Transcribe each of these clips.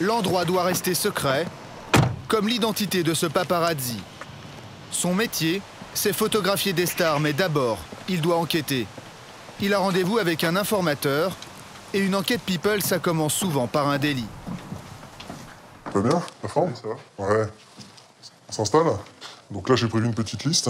L'endroit doit rester secret, comme l'identité de ce paparazzi. Son métier, c'est photographier des stars, mais d'abord, il doit enquêter. Il a rendez-vous avec un informateur, et une enquête people, ça commence souvent par un délit. Ça va bien, la forme? Oui, ça va. Ouais. On s'installe. Donc là, j'ai prévu une petite liste.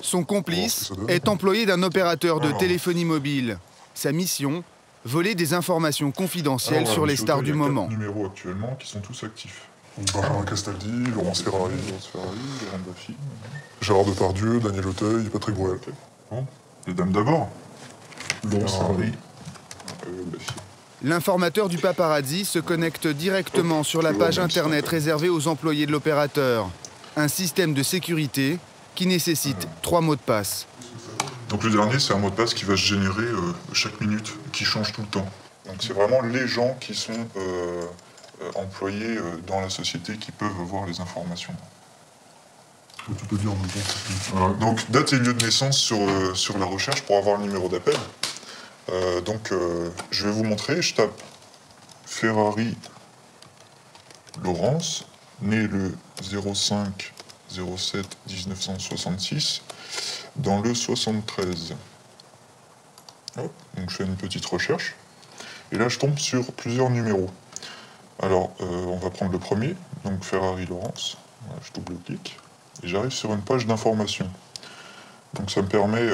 Son complice est employé d'un opérateur de téléphonie mobile. Sa mission, voler des informations confidentielles sur les stars du moment. Il y a 4 numéros actuellement qui sont tous actifs. Benjamin Castaldi, Laurence Ferrari, Laurent Baffy. Gérard Depardieu, Daniel Auteuil, Patrick Bruel. Bon. Les dames d'abord. Laurence Ferrari. Baffy. L'informateur du paparazzi se connecte directement sur la page internet réservée aux employés de l'opérateur. Un système de sécurité qui nécessite 3 mots de passe. Donc le dernier, c'est un mot de passe qui va se générer chaque minute, qui change tout le temps. Donc c'est vraiment les gens qui sont employés dans la société qui peuvent voir les informations. Tu peux dire en même temps. Donc date et lieu de naissance sur la recherche pour avoir le numéro d'appel. Je vais vous montrer, je tape Ferrari Laurence, né le 05 07 1966, dans le 73. Hop, donc je fais une petite recherche, et là je tombe sur plusieurs numéros. Alors, on va prendre le premier, donc Ferrari Laurence, voilà, je double-clique, et j'arrive sur une page d'information. Donc ça me permet,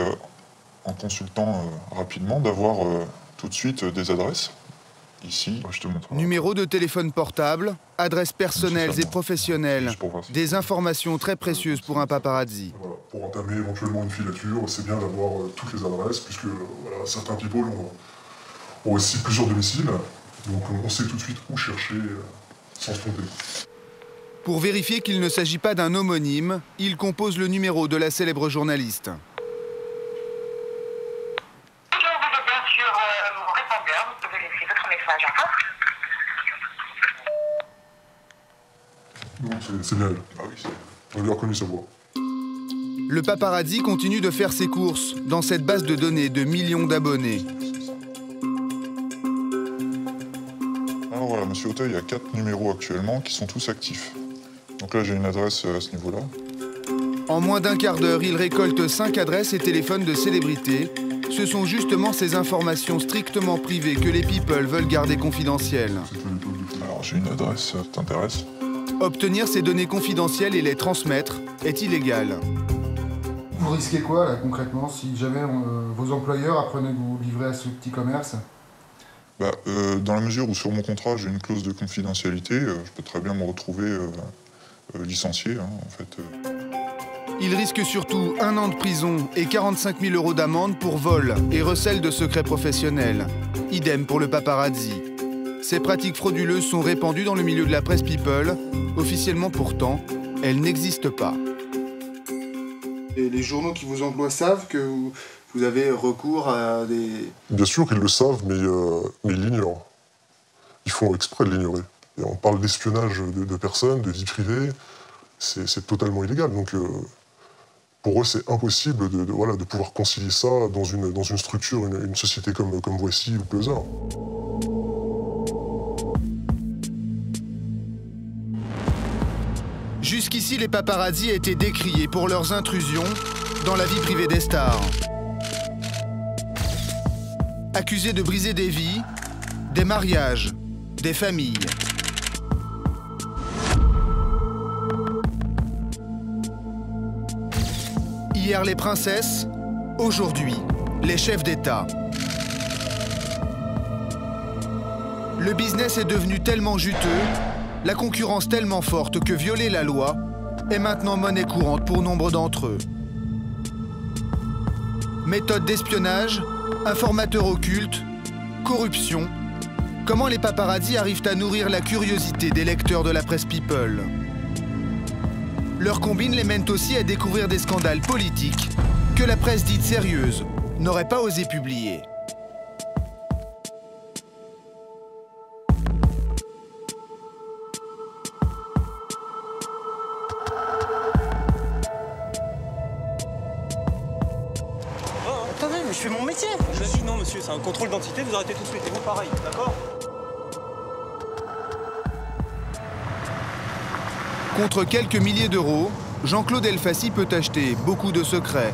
en consultant rapidement, d'avoir tout de suite des adresses. Ici, je te montre. Numéro de téléphone portable, adresses personnelles et professionnelles, des informations très précieuses pour un paparazzi. Voilà. Pour entamer éventuellement une filature, c'est bien d'avoir toutes les adresses, puisque voilà, certains people ont aussi plusieurs domiciles, donc on sait tout de suite où chercher sans se tromper. Pour vérifier qu'il ne s'agit pas d'un homonyme, il compose le numéro de la célèbre journaliste. C'est bien elle. Ah oui, c'est... On lui a reconnu sa voix. Le paparazzi continue de faire ses courses dans cette base de données de millions d'abonnés. Alors voilà, monsieur Auteuil, il y a 4 numéros actuellement qui sont tous actifs. Donc là, j'ai une adresse à ce niveau-là. En moins d'un quart d'heure, il récolte 5 adresses et téléphones de célébrités. Ce sont justement ces informations strictement privées que les people veulent garder confidentielles. Alors j'ai une adresse, ça t'intéresse? Obtenir ces données confidentielles et les transmettre est illégal. Vous risquez quoi, là, concrètement, si jamais vos employeurs apprenaient que vous livrez à ce petit commerce? Dans la mesure où sur mon contrat, j'ai une clause de confidentialité, je peux très bien me retrouver licencié, hein, en fait. Il risque surtout 1 an de prison et 45 000 € d'amende pour vol et recel de secrets professionnels. Idem pour le paparazzi. Ces pratiques frauduleuses sont répandues dans le milieu de la presse people. Officiellement pourtant, elles n'existent pas. Et les journaux qui vous emploient savent que vous avez recours à des... Bien sûr qu'ils le savent, mais ils l'ignorent. Ils font exprès de l'ignorer. Et on parle d'espionnage de personnes, de vie privée, c'est totalement illégal. Donc pour eux, c'est impossible de pouvoir concilier ça dans une structure, une société comme Voici ou Closer. Jusqu'ici, les paparazzis étaient décriés pour leurs intrusions dans la vie privée des stars. Accusés de briser des vies, des mariages, des familles. Hier les princesses, aujourd'hui les chefs d'État. Le business est devenu tellement juteux, la concurrence tellement forte que violer la loi est maintenant monnaie courante pour nombre d'entre eux. Méthode d'espionnage, informateurs occultes, corruption. Comment les paparazzis arrivent à nourrir la curiosité des lecteurs de la presse people? Leurs combines les mènent aussi à découvrir des scandales politiques que la presse dite sérieuse n'aurait pas osé publier. Attendez, mais je fais mon métier. Je dis non, monsieur, c'est un contrôle d'identité, vous arrêtez tout de suite. Et vous, pareil, d'accord? Contre quelques milliers d'euros, Jean-Claude Elfassi peut acheter beaucoup de secrets.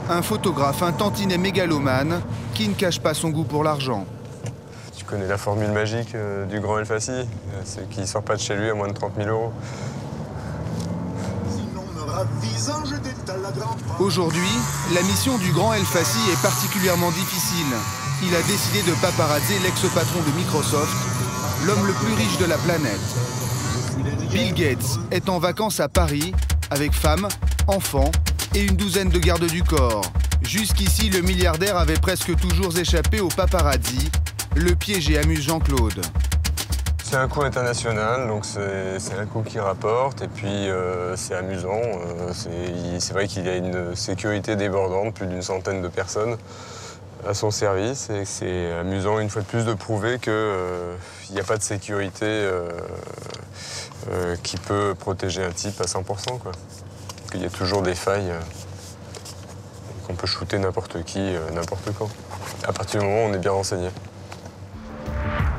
Un photographe, un tantinet mégalomane qui ne cache pas son goût pour l'argent. Tu connais la formule magique du grand Elfassi, c'est qu'il ne sort pas de chez lui à moins de 30 000 euros. Aujourd'hui, la mission du grand Elfassi est particulièrement difficile. Il a décidé de paparazzer l'ex-patron de Microsoft, l'homme le plus riche de la planète. Bill Gates est en vacances à Paris avec femme, enfants et une douzaine de gardes du corps. Jusqu'ici, le milliardaire avait presque toujours échappé au paparazzi. Le piégé amuse Jean-Claude. C'est un coup international, donc c'est un coup qui rapporte et puis c'est amusant. C'est vrai qu'il y a une sécurité débordante, plus d'une centaine de personnes à son service et c'est amusant une fois de plus de prouver qu'il n'y a pas de sécurité qui peut protéger un type à 100%, quoi. Qu'il y a toujours des failles, qu'on peut shooter n'importe qui, n'importe quand, à partir du moment où on est bien renseigné.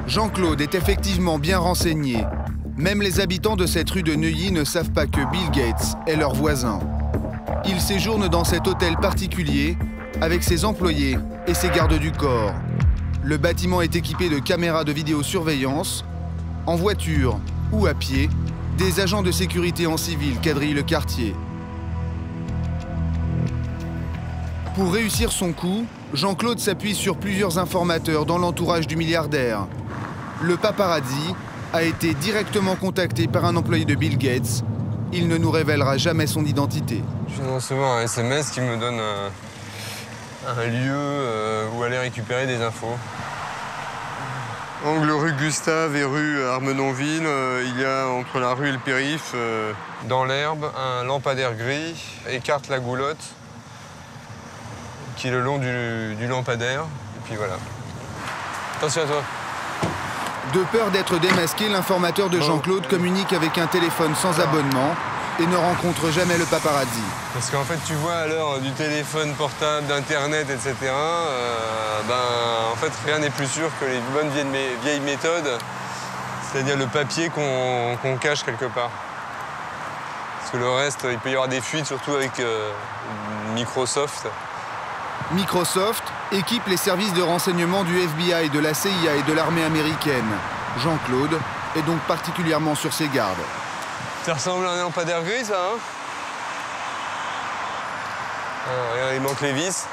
Jean-Claude est effectivement bien renseigné. Même les habitants de cette rue de Neuilly ne savent pas que Bill Gates est leur voisin. Il séjourne dans cet hôtel particulier avec ses employés et ses gardes du corps. Le bâtiment est équipé de caméras de vidéosurveillance. En voiture ou à pied, des agents de sécurité en civil quadrillent le quartier. Pour réussir son coup, Jean-Claude s'appuie sur plusieurs informateurs dans l'entourage du milliardaire. Le paparazzi a été directement contacté par un employé de Bill Gates. Il ne nous révélera jamais son identité. Je viens de recevoir un SMS qui me donne un lieu où aller récupérer des infos. Angle rue Gustave et rue Armenonville, il y a entre la rue et le périph', dans l'herbe, un lampadaire gris, écarte la goulotte, qui est le long du lampadaire, et puis voilà. Attention à toi. De peur d'être démasqué, l'informateur de Jean-Claude communique avec un téléphone sans abonnement et ne rencontre jamais le paparazzi. Parce qu'en fait, tu vois, à l'heure du téléphone portable, d'Internet, etc., en fait, rien n'est plus sûr que les bonnes vieilles méthodes, c'est-à-dire le papier qu'on cache quelque part. Parce que le reste, il peut y avoir des fuites, surtout avec Microsoft. Microsoft équipe les services de renseignement du FBI, de la CIA et de l'armée américaine. Jean-Claude est donc particulièrement sur ses gardes. Ça ressemble à un lampadaire gris, ça, hein? Alors, regarde, il manque les vis.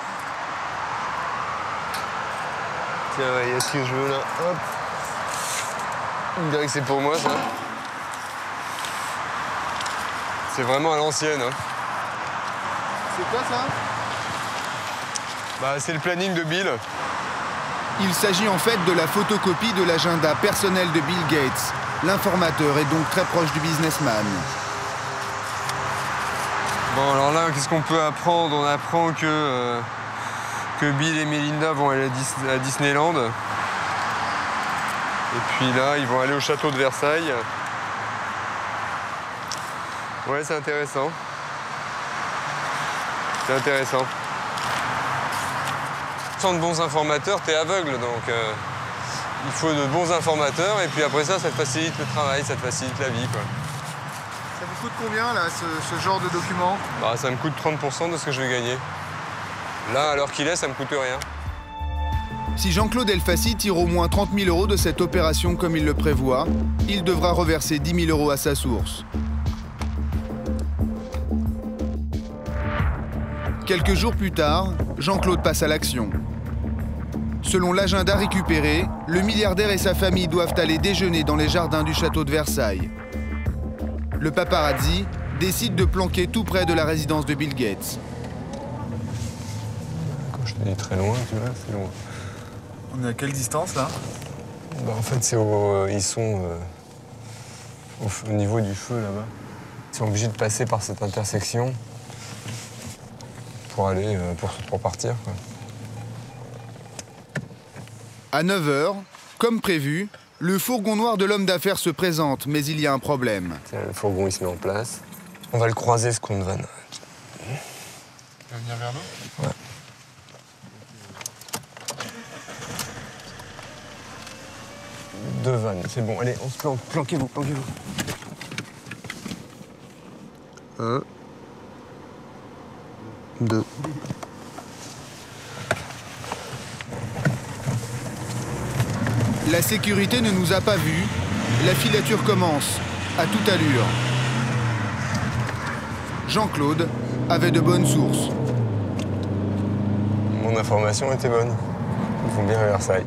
Tiens, il y a ce que je veux là. Hop. On dirait que c'est pour moi, ça. C'est vraiment à l'ancienne, hein. C'est quoi ça? C'est le planning de Bill. Il s'agit en fait de la photocopie de l'agenda personnel de Bill Gates. L'informateur est donc très proche du businessman. Bon, alors là, qu'est-ce qu'on peut apprendre? On apprend que Bill et Melinda vont aller à Disneyland. Et puis là, ils vont aller au château de Versailles. Ouais, c'est intéressant. C'est intéressant. Sans de bons informateurs, t'es aveugle, donc il faut de bons informateurs, et puis après ça te facilite le travail, ça te facilite la vie, quoi. Ça vous coûte combien, là, ce genre de document? Ça me coûte 30% de ce que je vais gagner. Là, à l'heure qu'il est, ça me coûte rien. Si Jean-Claude Elfassi tire au moins 30 000 euros de cette opération comme il le prévoit, il devra reverser 10 000 euros à sa source. Quelques jours plus tard, Jean-Claude passe à l'action. Selon l'agenda récupéré, le milliardaire et sa famille doivent aller déjeuner dans les jardins du château de Versailles. Le paparazzi décide de planquer tout près de la résidence de Bill Gates. Quand je te dis très loin, tu vois, c'est loin. On est à quelle distance, là? En fait, ils sont au niveau du feu, là-bas. Ils sont obligés de passer par cette intersection pour aller, pour partir, quoi. À 9 h, comme prévu, le fourgon noir de l'homme d'affaires se présente, mais il y a un problème. Tiens, le fourgon, il se met en place. On va le croiser, ce compte van. Il va venir vers nous? Ouais. Deux vannes, c'est bon. Allez, on se planque. Planquez-vous. 1, 2. La sécurité ne nous a pas vus. La filature commence, à toute allure. Jean-Claude avait de bonnes sources. Mon information était bonne. Ils vont bien à Versailles.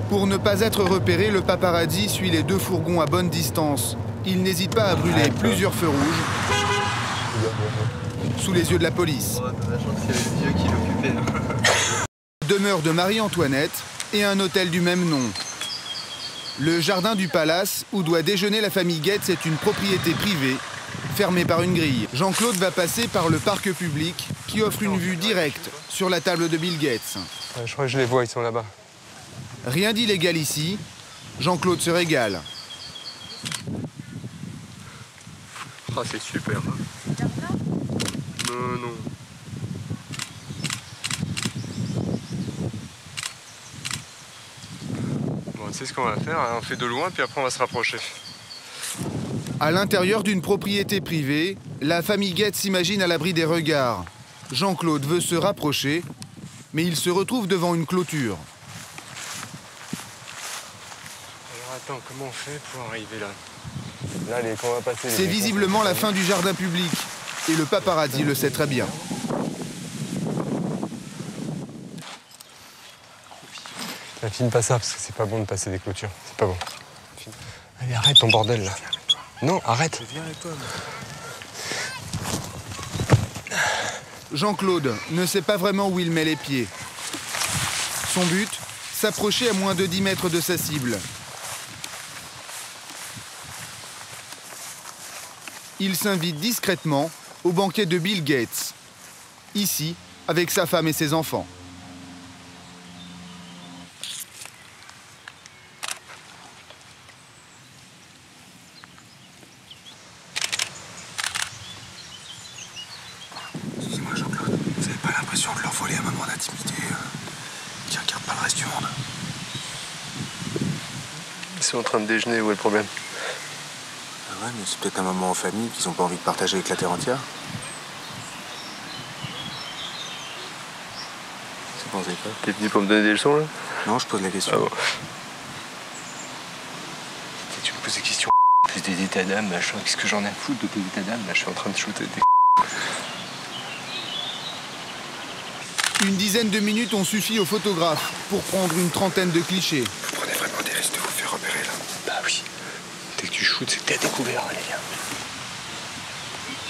Pour ne pas être repéré, le paparazzi suit les 2 fourgons à bonne distance. Il n'hésite pas à brûler plusieurs feux rouges sous les yeux de la police. Oh, t'as la chance qu'il y avait le vieux qui l'occupait. Demeure de Marie-Antoinette et un hôtel du même nom. Le jardin du palace où doit déjeuner la famille Goetz est une propriété privée, fermée par une grille. Jean-Claude va passer par le parc public qui offre une vue directe sur la table de Bill Gates. Ouais, je crois que je les vois, ils sont là-bas. Rien d'illégal ici, Jean-Claude se régale. Ah, c'est super. Non. Bon, tu sais ce qu'on va faire, hein, on fait de loin, puis après on va se rapprocher. À l'intérieur d'une propriété privée, la famille Goetz s'imagine à l'abri des regards. Jean-Claude veut se rapprocher, mais il se retrouve devant une clôture. Alors attends, comment on fait pour arriver là? Là, quand on va passer... C'est visiblement la fin du jardin public, et le paparazzi le sait très bien. Filme pas ça, parce que c'est pas bon de passer des clôtures. C'est pas bon. Allez, arrête ton bordel, là. Non, arrête. Viens avec toi. Jean-Claude ne sait pas vraiment où il met les pieds. Son but, s'approcher à moins de 10 mètres de sa cible. Il s'invite discrètement au banquet de Bill Gates, ici avec sa femme et ses enfants. Excusez-moi Jean-Claude, vous n'avez pas l'impression de leur voler un moment d'intimité qui regarde pas le reste du monde? Ils sont en train de déjeuner, où est le problème? Ah ouais, mais c'est peut-être un moment en famille qu'ils n'ont pas envie de partager avec la terre entière. Vous pensez pas? T'es venu pour me donner des leçons, là? Non, je pose la question. Ah bon. Tu me poses des questions, plus des états d'âme, machin. Qu'est-ce que j'en ai à foutre de tes états d'âme? Là, je suis en train de shooter des... Une dizaine de minutes ont suffi au photographe pour prendre une trentaine de clichés. Vous prenez vraiment des risques de vous faire repérer là? Bah oui. Dès que tu shootes, c'est que t'es à découvert, les gars.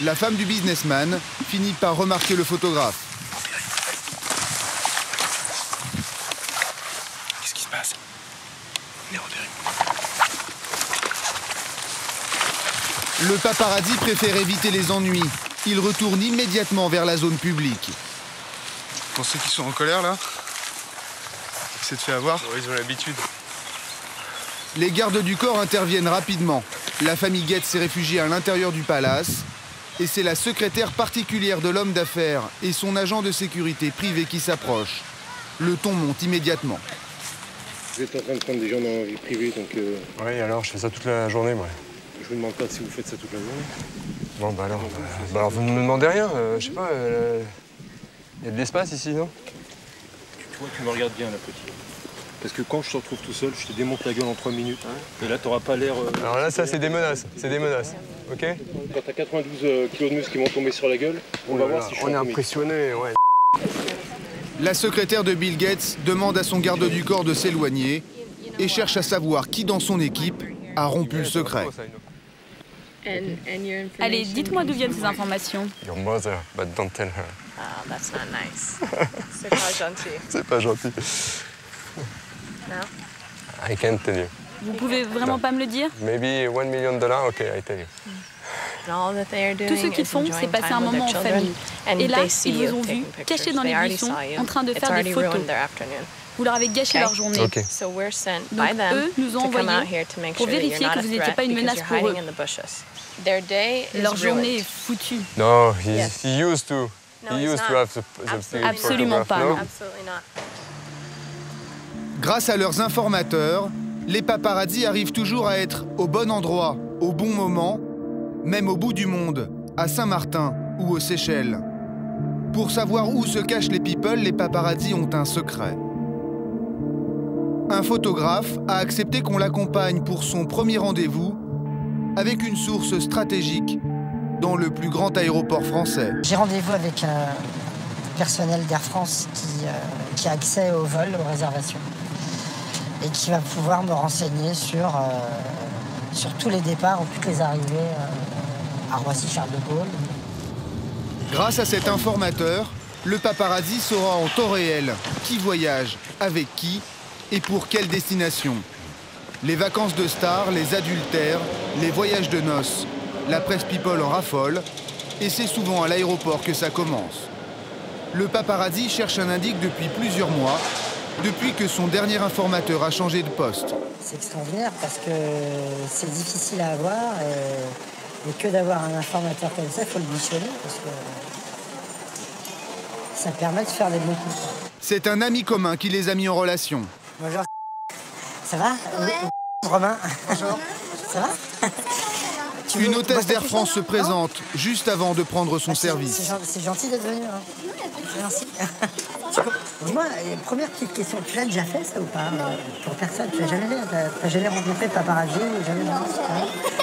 La femme du businessman finit par remarquer le photographe. Qu'est-ce qui se passe? On est repéré. Le paparazzi préfère éviter les ennuis. Il retourne immédiatement vers la zone publique. Pour ceux qui sont en colère là, qui s'est fait avoir. Ouais, ils ont l'habitude. Les gardes du corps interviennent rapidement. La famille Goetz s'est réfugiée à l'intérieur du palace. Et c'est la secrétaire particulière de l'homme d'affaires et son agent de sécurité privé qui s'approchent. Le ton monte immédiatement. Vous êtes en train de prendre des gens dans la vie privée, donc Oui, alors, je fais ça toute la journée, moi. je vous demande pas si vous faites ça toute la journée. Bon, bah alors vous ne me demandez rien, je sais pas, il y a de l'espace ici, non? Toi, tu me regardes bien, là, petit. Parce que quand je te retrouve tout seul, je te démonte la gueule en 3 minutes. Et là, t'auras pas l'air... Alors là, ça, c'est des menaces, ok? Quand t'as 92 kilos de muscles qui vont tomber sur la gueule, on va voir si je suis On est comique. impressionné, ouais. La secrétaire de Bill Gates demande à son garde du corps de s'éloigner et cherche à savoir qui dans son équipe a rompu le secret. Allez, dites-moi d'où viennent ces informations. Your mother, but don't tell her. Oh, that's not nice. C'est pas gentil. C'est pas gentil. Non? I can't tell you. Vous pouvez vraiment pas me le dire? Maybe $1 million, ok, I tell you. Tout ce qu'ils font, c'est passer un moment en famille. Et là, ils vous ont vu, cachés dans les buissons, en train de faire des photos. Vous leur avez gâché leur journée. Ok. Donc eux nous ont envoyés pour vérifier que vous n'étiez pas une menace pour eux. Leur journée est foutue. No, he used to. He used to have the Absolument pas, no? non. Grâce à leurs informateurs, les paparazzis arrivent toujours à être au bon endroit, au bon moment, même au bout du monde, à Saint-Martin ou aux Seychelles. Pour savoir où se cachent les people, les paparazzis ont un secret. Un photographe a accepté qu'on l'accompagne pour son premier rendez-vous avec une source stratégique dans le plus grand aéroport français. J'ai rendez-vous avec un personnel d'Air France qui a accès au vol, aux réservations, et qui va pouvoir me renseigner sur tous les départs ou toutes les arrivées à Roissy-Charles de Gaulle. Grâce à cet informateur, le paparazzi saura en temps réel qui voyage, avec qui et pour quelle destination. Les vacances de stars, les adultères, les voyages de noces, la presse people en raffole, et c'est souvent à l'aéroport que ça commence. Le paparazzi cherche un indique depuis plusieurs mois, depuis que son dernier informateur a changé de poste. C'est extraordinaire parce que c'est difficile à avoir et que d'avoir un informateur comme ça, il faut le bichonner parce que ça permet de faire des bons coups. C'est un ami commun qui les a mis en relation. Bonjour. Ça va? Ouais. Romain. Bonjour. Ça va? Une hôtesse d'Air France se présente juste avant de prendre son service. C'est gentil d'être venu. Hein. Merci. Dis-moi, première petite question, tu l'as déjà fait ça ou pas? Pour personne, tu l'as jamais rencontré de paparazzi ou jamais? Non,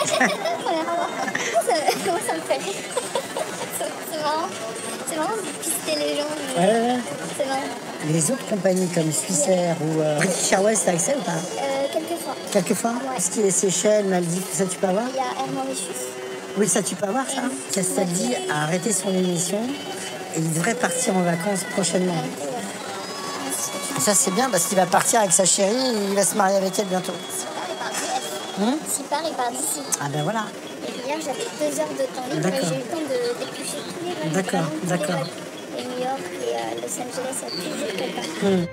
jamais. Comment ça me fait rire? C'est marrant. C'est marrant de pister les gens. Ouais. C'est marrant. Les autres compagnies comme Swissair ou British Airways, t'as accès ou pas? Quelquefois. Quelquefois? Ouais. Est-ce qu'il y a les Seychelles, Maldives, ça tu peux avoir? Il y a Air Mauritius. Oui, ça tu peux avoir ça. Castaldi a arrêté son émission et il devrait partir en vacances prochainement. Ça c'est bien parce qu'il va partir avec sa chérie et il va se marier avec elle bientôt. S'il part, il part d'ici. Ah ben voilà. Et hier j'avais 2 heures de temps libre et j'ai eu le temps d'éplucher tous les vols. D'accord. Et New York et Los Angeles, il y a toujours quelque part.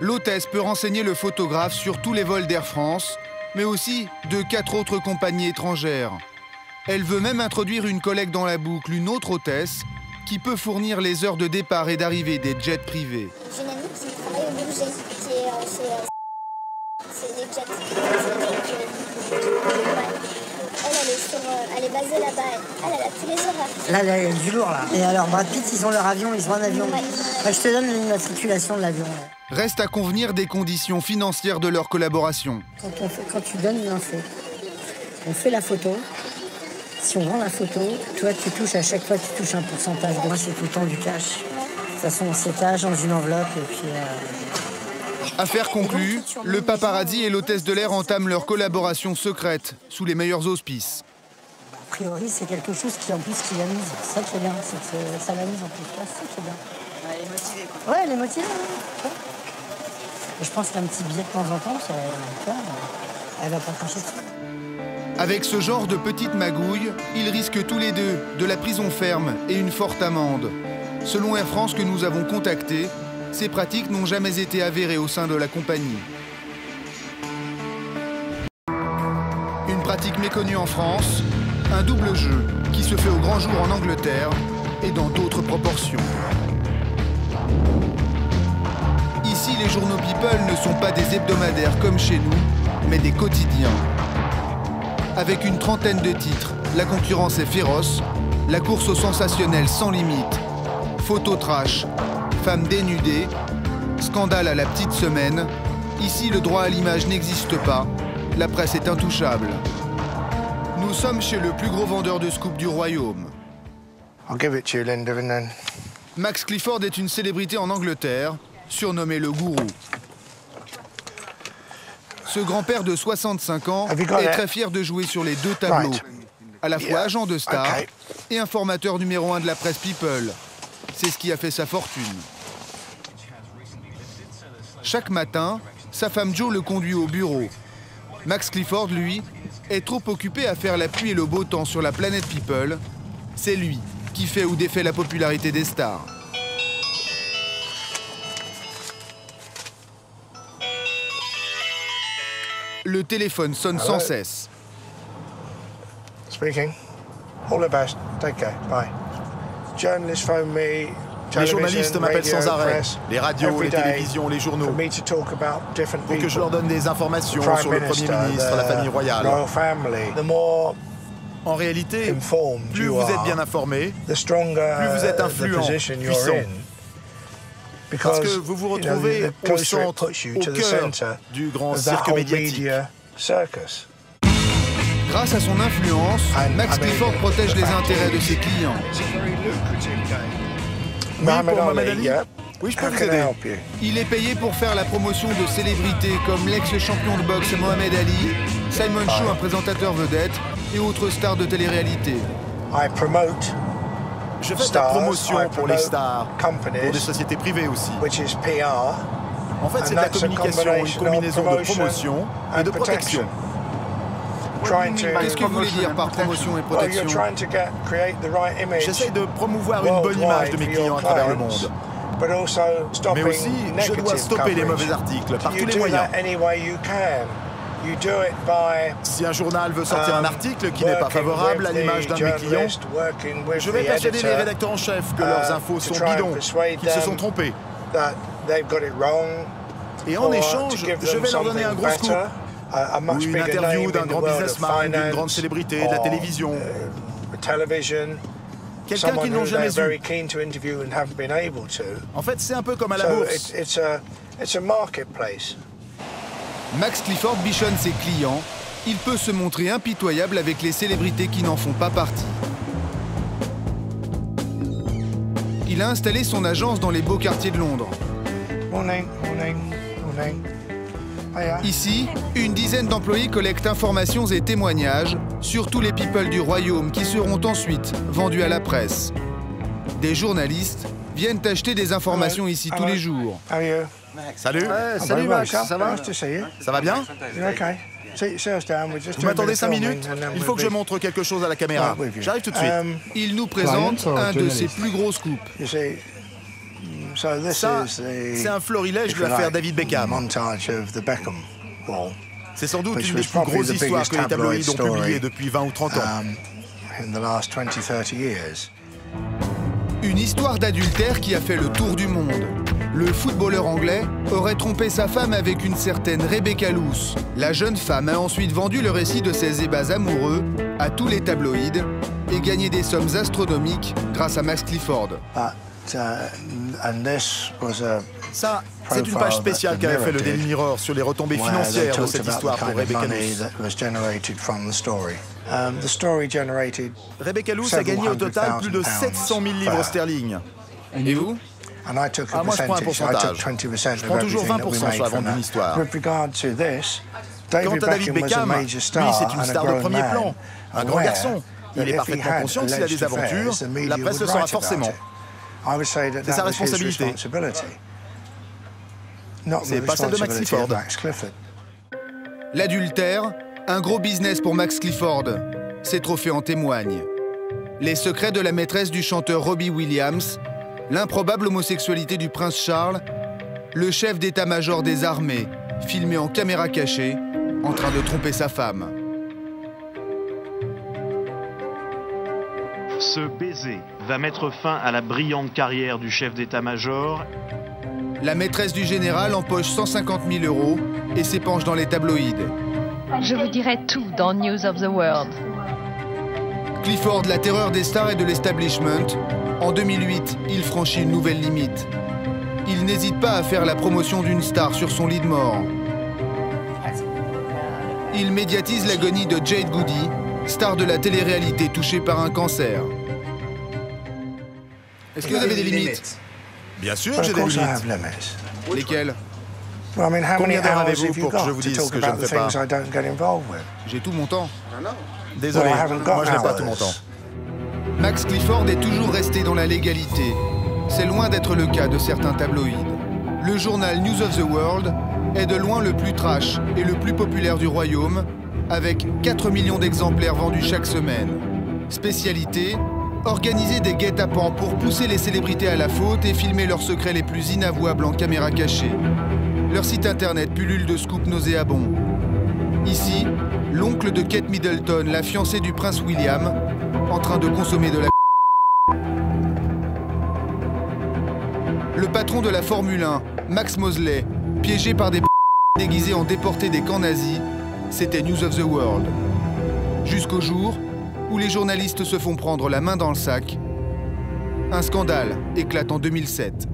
L'hôtesse peut renseigner le photographe sur tous les vols d'Air France, mais aussi de 4 autres compagnies étrangères. Elle veut même introduire une collègue dans la boucle, une autre hôtesse, qui peut fournir les heures de départ et d'arrivée des jets privés. J'ai une amie qui travaille au budget, qui est c'est des jets. Elle est basée là-bas. Elle a tous les horaires. Là, il y a du lourd, là. Et alors, Brad Pitt, ils ont leur avion, ils ont un avion. Ouais. Enfin, je te donne l'immatriculation de l'avion. Reste à convenir des conditions financières de leur collaboration. Quand tu donnes une info, on fait la photo. Si on vend la photo, toi, tu touches à chaque fois, tu touches un pourcentage. Moi, c'est tout le temps du cash. De toute façon, on s'étage dans une enveloppe et puis... Affaire conclue, le paparazzi et l'hôtesse de l'air entament leur collaboration secrète, sous les meilleurs auspices. A priori, c'est quelque chose qui, en plus, qui l'amuse. C'est ça qui est bien, c'est que ça l'amuse en plus. C'est ça qui est bien. Elle est motivée, quoi. Ouais, elle est motivée. Ouais. Et je pense qu'un petit billet de temps en temps, elle va pas cracher dessus. Avec ce genre de petite magouille, ils risquent tous les deux de la prison ferme et une forte amende. Selon Air France que nous avons contacté, ces pratiques n'ont jamais été avérées au sein de la compagnie. Une pratique méconnue en France, un double jeu qui se fait au grand jour en Angleterre et dans d'autres proportions. Ici, les journaux People ne sont pas des hebdomadaires comme chez nous, mais des quotidiens. Avec une trentaine de titres, la concurrence est féroce, la course au sensationnel sans limite, photos trash, femmes dénudées, scandale à la petite semaine. Ici, le droit à l'image n'existe pas, la presse est intouchable. Nous sommes chez le plus gros vendeur de scoops du royaume. I'll give it to you, Linda, and then... Max Clifford est une célébrité en Angleterre, surnommé le gourou. Ce grand-père de 65 ans est très fier de jouer sur les 2 tableaux, à la fois agent de star et informateur numéro 1 de la presse People. C'est ce qui a fait sa fortune. Chaque matin, sa femme Jo le conduit au bureau. Max Clifford, lui, est trop occupé à faire la pluie et le beau temps sur la planète People. C'est lui qui fait ou défait la popularité des stars. Le téléphone sonne sans cesse. Speaking. All the best. Take care. Bye. Journalists phone me. Les journalistes m'appellent sans arrêt, les radios, les télévisions, les journaux, pour que je leur donne des informations sur le Premier ministre, la famille royale. En réalité, plus vous êtes bien informé, plus vous êtes influent, puissant. Parce que vous vous retrouvez au centre, au cœur du grand cirque médiatique. Grâce à son influence, Max Clifford protège les intérêts de ses clients. Oui, pour Mohamed Ali? Oui, je peux vous aider. Il est payé pour faire la promotion de célébrités comme l'ex-champion de boxe Mohamed Ali, Simon Shaw, un présentateur vedette, et autres stars de télé-réalité. Je fais de la promotion pour les stars, pour des sociétés privées aussi. En fait, c'est de la communication, une combinaison de promotion et de protection. Qu'est-ce que vous voulez dire par promotion et protection? J'essaie de promouvoir une bonne image de mes clients à travers le monde. Mais aussi, je dois stopper les mauvais articles par tous les moyens. Si un journal veut sortir un article qui n'est pas favorable à l'image d'un de mes clients, je vais persuader les rédacteurs en chef que leurs infos sont bidons, qu'ils se sont trompés. Et en échange, je vais leur donner un gros scoop. Ou une interview d'un grand businessman, d'une grande célébrité, de la télévision. Quelqu'un qu'ils n'ont jamais eu. En fait, c'est un peu comme à la bourse. Max Clifford bichonne ses clients. Il peut se montrer impitoyable avec les célébrités qui n'en font pas partie. Il a installé son agence dans les beaux quartiers de Londres. Ici, une dizaine d'employés collectent informations et témoignages sur tous les people du royaume qui seront ensuite vendus à la presse. Des journalistes viennent acheter des informations ici tous les jours. Salut. Salut Max, ça va? Ça va bien? Vous m'attendez 5 minutes? Il faut que je montre quelque chose à la caméra. J'arrive tout de suite. Il nous présente un de ses plus gros scoops. Ça, c'est un florilège de l'affaire David Beckham. C'est sans doute une des plus grosses histoires que les tabloïds ont publiées depuis 20 ou 30 ans. Une histoire d'adultère qui a fait le tour du monde. Le footballeur anglais aurait trompé sa femme avec une certaine Rebecca Luce. La jeune femme a ensuite vendu le récit de ses ébats amoureux à tous les tabloïds et gagné des sommes astronomiques grâce à Max Clifford. Ça, c'est une page spéciale qu'avait fait le Daily Mirror sur les retombées financières de cette histoire pour Rebecca Luce. Rebecca Luce a gagné au total plus de 700 000 livres sterling. Et vous? Ah, moi, je prends un pourcentage. Je prends toujours 20% sur la vente d'une histoire. Quant à David Beckham, lui, c'est une star de premier plan, un grand garçon. Il est parfaitement conscient que s'il a des aventures, la presse le saura forcément. C'est sa responsabilité. C'est pas celle de Max Clifford. L'adultère, un gros business pour Max Clifford. Ses trophées en témoignent. Les secrets de la maîtresse du chanteur Robbie Williams, l'improbable homosexualité du prince Charles, le chef d'état-major des armées, filmé en caméra cachée, en train de tromper sa femme. Ce baiser va mettre fin à la brillante carrière du chef d'état-major. La maîtresse du général empoche 150 000 € et s'épanche dans les tabloïds. Je vous dirai tout dans News of the World. Clifford, la terreur des stars et de l'establishment. En 2008, il franchit une nouvelle limite. Il n'hésite pas à faire la promotion d'une star sur son lit de mort. Il médiatise l'agonie de Jade Goody, star de la télé-réalité touchée par un cancer. Est-ce que vous avez des limites? Bien sûr, j'ai des limites. Lesquelles? Combien d'heures avez-vous pour que je vous dise ce que je ne fais pas? J'ai tout mon temps. Désolé, moi je n'ai pas tout mon temps. Max Clifford est toujours resté dans la légalité. C'est loin d'être le cas de certains tabloïds. Le journal News of the World est de loin le plus trash et le plus populaire du royaume, avec 4 millions d'exemplaires vendus chaque semaine. Spécialité, organiser des guet-apens pour pousser les célébrités à la faute et filmer leurs secrets les plus inavouables en caméra cachée. Leur site internet pullule de scoops nauséabonds. Ici, l'oncle de Kate Middleton, la fiancée du prince William, en train de consommer de la... Le patron de la Formule 1, Max Mosley, piégé par des déguisés en déportés des camps nazis, c'était News of the World. Jusqu'au jour où les journalistes se font prendre la main dans le sac, un scandale éclate en 2007.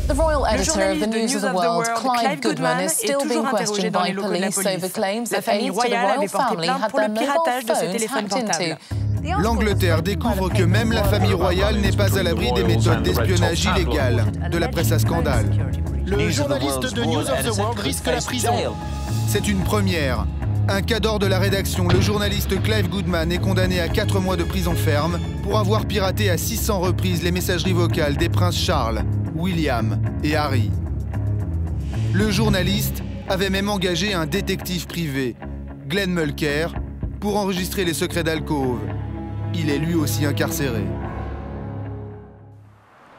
The royal editor of the News of the World, Clive Goodman, is still being questioned by police over claims that aides to the royal family had their mobile phones hacked into. L'Angleterre découvre que même la famille royale n'est pas à l'abri des méthodes d'espionnage illégales de la presse à scandale. Le journaliste de News of the World risque la prison. C'est une première. Un cadre de la rédaction, le journaliste Clive Goodman est condamné à 4 mois de prison ferme pour avoir piraté à 600 reprises les messageries vocales des princes Charles, William et Harry. Le journaliste avait même engagé un détective privé, Glenn Mulcair, pour enregistrer les secrets d'alcôve. Il est lui aussi incarcéré.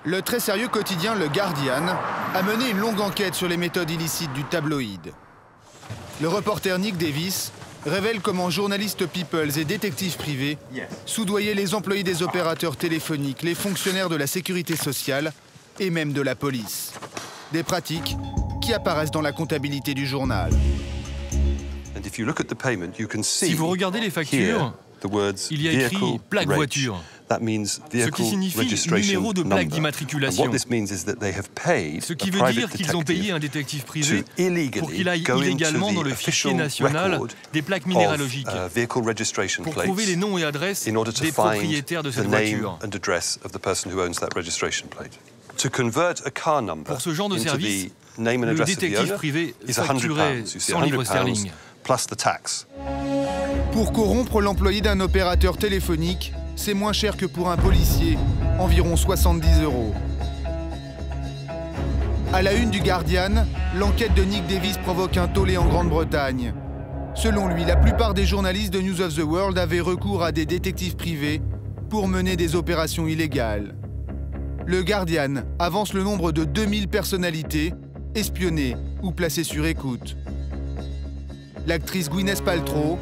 Le très sérieux quotidien Le Guardian a mené une longue enquête sur les méthodes illicites du tabloïd. Le reporter Nick Davis révèle comment journalistes Peoples et détectives privés soudoyaient les employés des opérateurs téléphoniques, les fonctionnaires de la sécurité sociale et même de la police. Des pratiques qui apparaissent dans la comptabilité du journal. Si vous regardez les factures, il y a écrit « plaque voiture », ce qui signifie numéro de plaque d'immatriculation. Ce qui veut dire qu'ils ont payé un détective privé pour qu'il aille illégalement dans le fichier national des plaques minéralogiques pour trouver les noms et adresses des propriétaires de cette voiture. Pour ce genre de service, le détective privé facturait 100 livres sterling. Pour corrompre l'employé d'un opérateur téléphonique, c'est moins cher que pour un policier, environ 70 €. À la une du Guardian, l'enquête de Nick Davis provoque un tollé en Grande-Bretagne. Selon lui, la plupart des journalistes de News of the World avaient recours à des détectives privés pour mener des opérations illégales. Le Guardian avance le nombre de 2000 personnalités espionnées ou placées sur écoute. L'actrice Gwyneth Paltrow,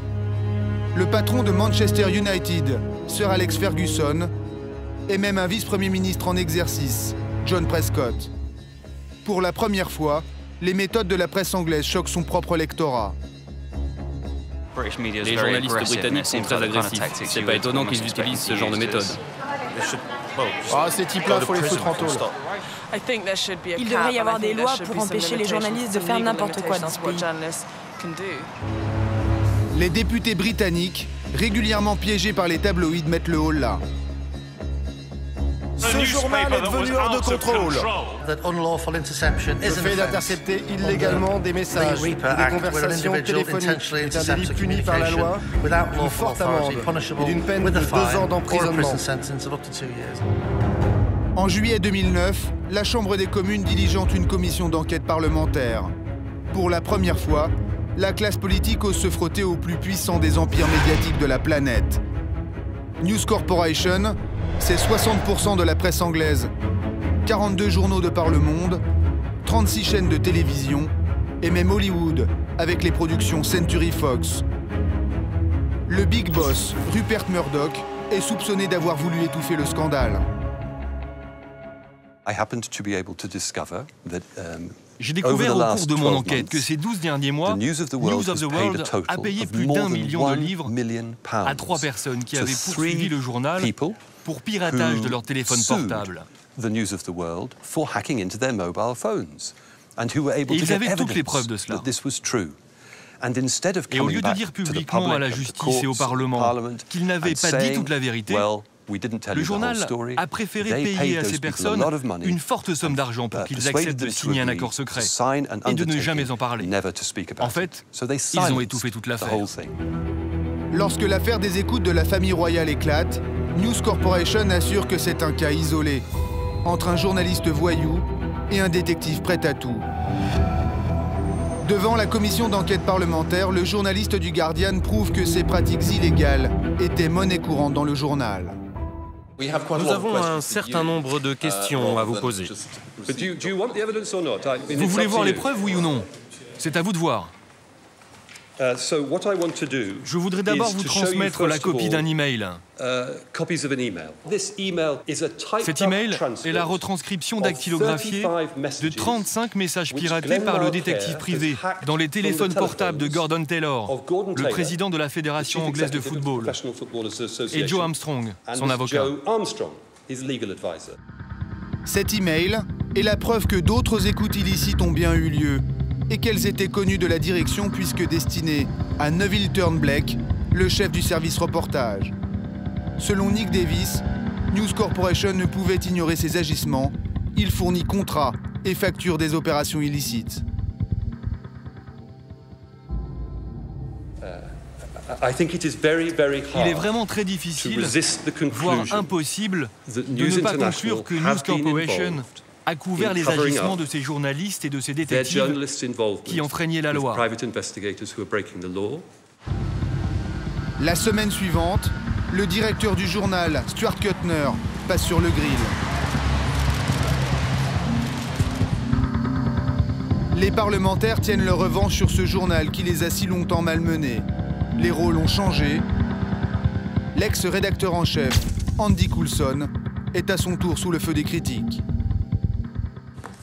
le patron de Manchester United, Sir Alex Ferguson, et même un vice-premier ministre en exercice, John Prescott. Pour la première fois, les méthodes de la presse anglaise choquent son propre lectorat. Les journalistes britanniques sont très agressifs. C'est pas étonnant qu'ils utilisent ce genre de méthode. Ah, ces types-là, il faut les foutre en tôle. Il devrait y avoir des lois pour empêcher les journalistes de faire n'importe quoi dans ce pays. Les députés britanniques, régulièrement piégés par les tabloïds, mettent le holà. Ce journal est devenu hors de contrôle. Le fait d'intercepter illégalement des messages, des conversations téléphoniques est un délit puni par la loi d'une forte amende et d'une peine de 2 ans d'emprisonnement. En juillet 2009, la Chambre des communes diligente une commission d'enquête parlementaire. Pour la première fois, la classe politique ose se frotter au plus puissant des empires médiatiques de la planète. News Corporation, c'est 60% de la presse anglaise, 42 journaux de par le monde, 36 chaînes de télévision et même Hollywood avec les productions Century Fox. Le Big Boss, Rupert Murdoch, est soupçonné d'avoir voulu étouffer le scandale. J'ai découvert au cours de mon enquête que ces 12 derniers mois, News of the World a payé plus d'1 million de livres à 3 personnes qui avaient poursuivi le journal pour piratage de leur téléphone portable. Et ils avaient toutes les preuves de cela. Et au lieu de dire publiquement à la justice et au Parlement qu'ils n'avaient pas dit toute la vérité, le journal a préféré payer à ces personnes une forte somme d'argent pour qu'ils acceptent de signer un accord secret et de ne jamais en parler. En fait, ils ont étouffé toute l'affaire. Lorsque l'affaire des écoutes de la famille royale éclate, News Corporation assure que c'est un cas isolé, entre un journaliste voyou et un détective prêt à tout. Devant la commission d'enquête parlementaire, le journaliste du Guardian prouve que ces pratiques illégales étaient monnaie courante dans le journal. Nous avons un certain nombre de questions à vous poser. Vous voulez voir les preuves, oui ou non? C'est à vous de voir. Je voudrais d'abord vous transmettre la copie d'un email. Cet email est la retranscription dactylographiée de 35 messages piratés par le détective privé dans les téléphones portables de Gordon Taylor, le président de la Fédération anglaise de football, et Joe Armstrong, son avocat. Cet email est la preuve que d'autres écoutes illicites ont bien eu lieu et qu'elles étaient connues de la direction puisque destinées à Neville Turnblake, le chef du service reportage. Selon Nick Davis, News Corporation ne pouvait ignorer ses agissements. Il fournit contrats et facture des opérations illicites. Il est vraiment très difficile, voire impossible, de ne pas conclure que News Corporation a couvert les agissements de ces journalistes et de ces détectives qui enfreignaient la loi. La semaine suivante, le directeur du journal, Stuart Kuttner, passe sur le grill. Les parlementaires tiennent leur revanche sur ce journal qui les a si longtemps malmenés. Les rôles ont changé. L'ex-rédacteur en chef, Andy Coulson, est à son tour sous le feu des critiques.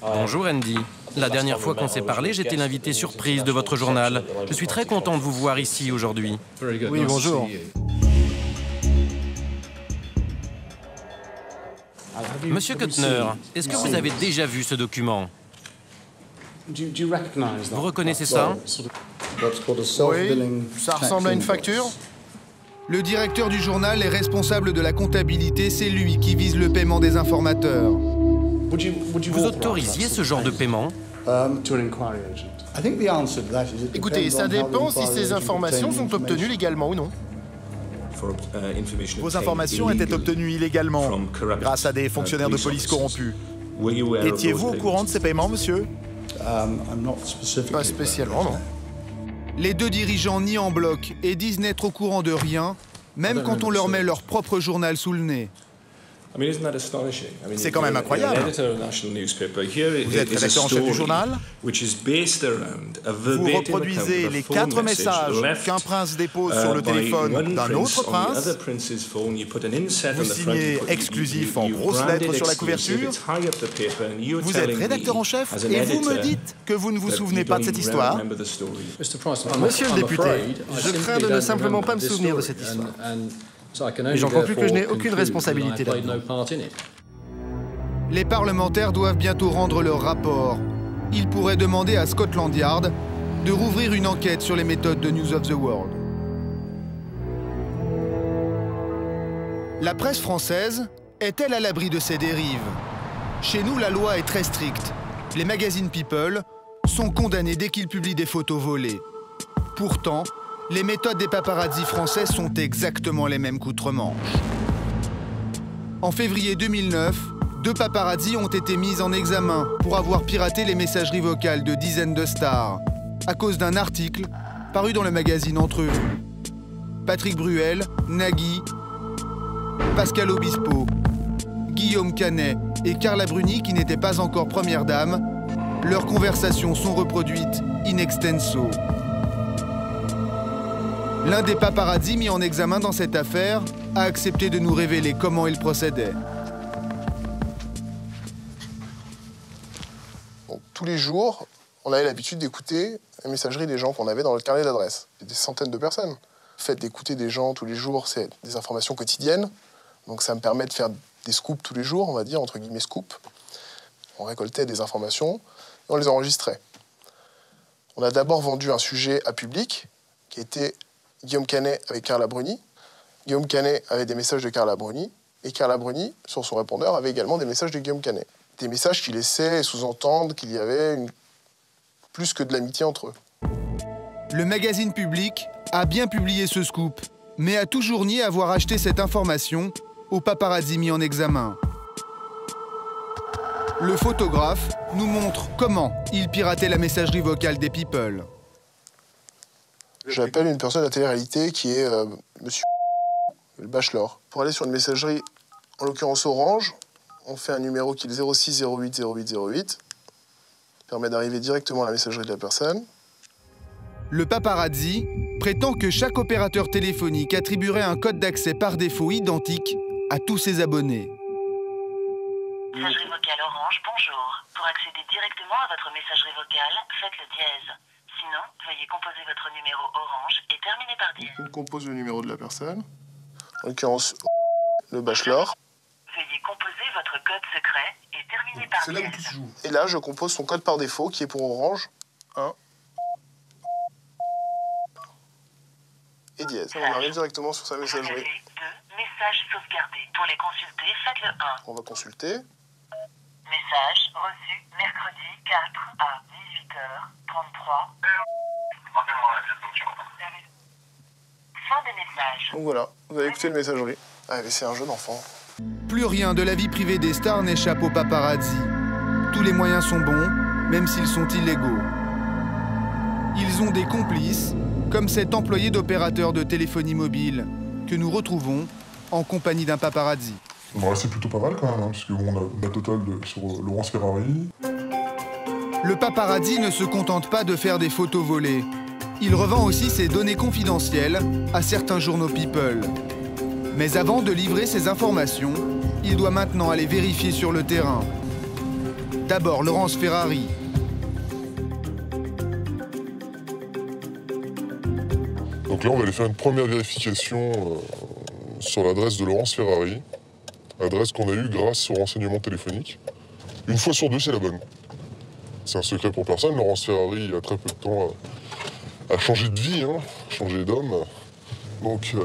Bonjour Andy. La dernière fois qu'on s'est parlé, j'étais l'invité surprise de votre journal. Je suis très content de vous voir ici aujourd'hui. Oui, bonjour. Monsieur Kuttner, est-ce que vous avez déjà vu ce document? Vous reconnaissez ça? Oui, ça ressemble à une facture. Le directeur du journal est responsable de la comptabilité, c'est lui qui vise le paiement des informateurs. Vous autorisiez ce genre de paiement? Écoutez, ça dépend si ces informations sont obtenues légalement ou non. Vos informations étaient obtenues illégalement, grâce à des fonctionnaires de police corrompus. Étiez-vous au courant de ces paiements, monsieur? Pas spécialement, non. Les deux dirigeants nient en bloc et disent n'être au courant de rien, même quand on leur met leur propre journal sous le nez. C'est quand même incroyable. Vous êtes rédacteur en chef du journal. Vous reproduisez les 4 messages qu'un prince dépose sur le téléphone d'un autre prince. Vous signez exclusif en grosses lettres sur la couverture. Vous êtes rédacteur en chef et vous me dites que vous ne vous souvenez pas de cette histoire. Monsieur le député, je crains de ne simplement pas me souvenir de cette histoire. Et j'en conclus que je n'ai aucune responsabilité là-dedans. Les parlementaires doivent bientôt rendre leur rapport. Ils pourraient demander à Scotland Yard de rouvrir une enquête sur les méthodes de News of the World. La presse française est-elle à l'abri de ces dérives? Chez nous, la loi est très stricte. Les magazines People sont condamnés dès qu'ils publient des photos volées. Pourtant, les méthodes des paparazzis français sont exactement les mêmes qu'outre-Manche. En février 2009, 2 paparazzis ont été mis en examen pour avoir piraté les messageries vocales de dizaines de stars à cause d'un article paru dans le magazine Entrevue. Patrick Bruel, Nagui, Pascal Obispo, Guillaume Canet et Carla Bruni, qui n'étaient pas encore première dame, leurs conversations sont reproduites in extenso. L'un des paparazzis mis en examen dans cette affaire a accepté de nous révéler comment il procédait. Donc, tous les jours, on avait l'habitude d'écouter la messagerie des gens qu'on avait dans notre carnet d'adresses. Des centaines de personnes. Le fait d'écouter des gens tous les jours, c'est des informations quotidiennes. Donc ça me permet de faire des scoops tous les jours, on va dire, entre guillemets scoops. On récoltait des informations et on les enregistrait. On a d'abord vendu un sujet à Public, qui était Guillaume Canet avec Carla Bruni. Guillaume Canet avait des messages de Carla Bruni, et Carla Bruni, sur son répondeur, avait également des messages de Guillaume Canet. Des messages qui laissaient sous-entendre qu'il y avait plus que de l'amitié entre eux. Le magazine Public a bien publié ce scoop, mais a toujours nié avoir acheté cette information aux paparazzi mis en examen. Le photographe nous montre comment il piratait la messagerie vocale des People. J'appelle une personne de la télé-réalité qui est monsieur le bachelor. Pour aller sur une messagerie, en l'occurrence Orange, on fait un numéro qui est le 06 08 08 08, qui permet d'arriver directement à la messagerie de la personne. Le paparazzi prétend que chaque opérateur téléphonique attribuerait un code d'accès par défaut identique à tous ses abonnés. Messagerie vocale Orange, bonjour. Pour accéder directement à votre messagerie vocale, faites le dièse. Sinon, veuillez composer votre numéro Orange et terminer par dièse. On compose le numéro de la personne, en l'occurrence le bachelor. Veuillez composer votre code secret et terminer par dièse. C'est là où tout se joue. Et là, je compose son code par défaut qui est pour Orange 1 et dièse. On arrive directement sur sa messagerie. Vous avez 2 messages sauvegardés. Pour les consulter, faites le 1. On va consulter. Message reçu mercredi 4 à 18h33. Fin des messages. Donc voilà, vous avez écouté le messagerie. Ah, mais c'est un jeu d'enfant. Plus rien de la vie privée des stars n'échappe aux paparazzi. Tous les moyens sont bons, même s'ils sont illégaux. Ils ont des complices, comme cet employé d'opérateur de téléphonie mobile, que nous retrouvons en compagnie d'un paparazzi. Bon, c'est plutôt pas mal quand même, hein, parce qu'on a la totale sur Laurence Ferrari. Le paparazzi ne se contente pas de faire des photos volées. Il revend aussi ses données confidentielles à certains journaux People. Mais avant de livrer ces informations, il doit maintenant aller vérifier sur le terrain. D'abord Laurence Ferrari. Donc là, on va aller faire une première vérification sur l'adresse de Laurence Ferrari. Adresse qu'on a eue grâce aux renseignements téléphoniques. Une fois sur deux, c'est la bonne. C'est un secret pour personne. Laurence Ferrari, il y a très peu de temps, a changé de vie, hein, changé d'homme. Donc,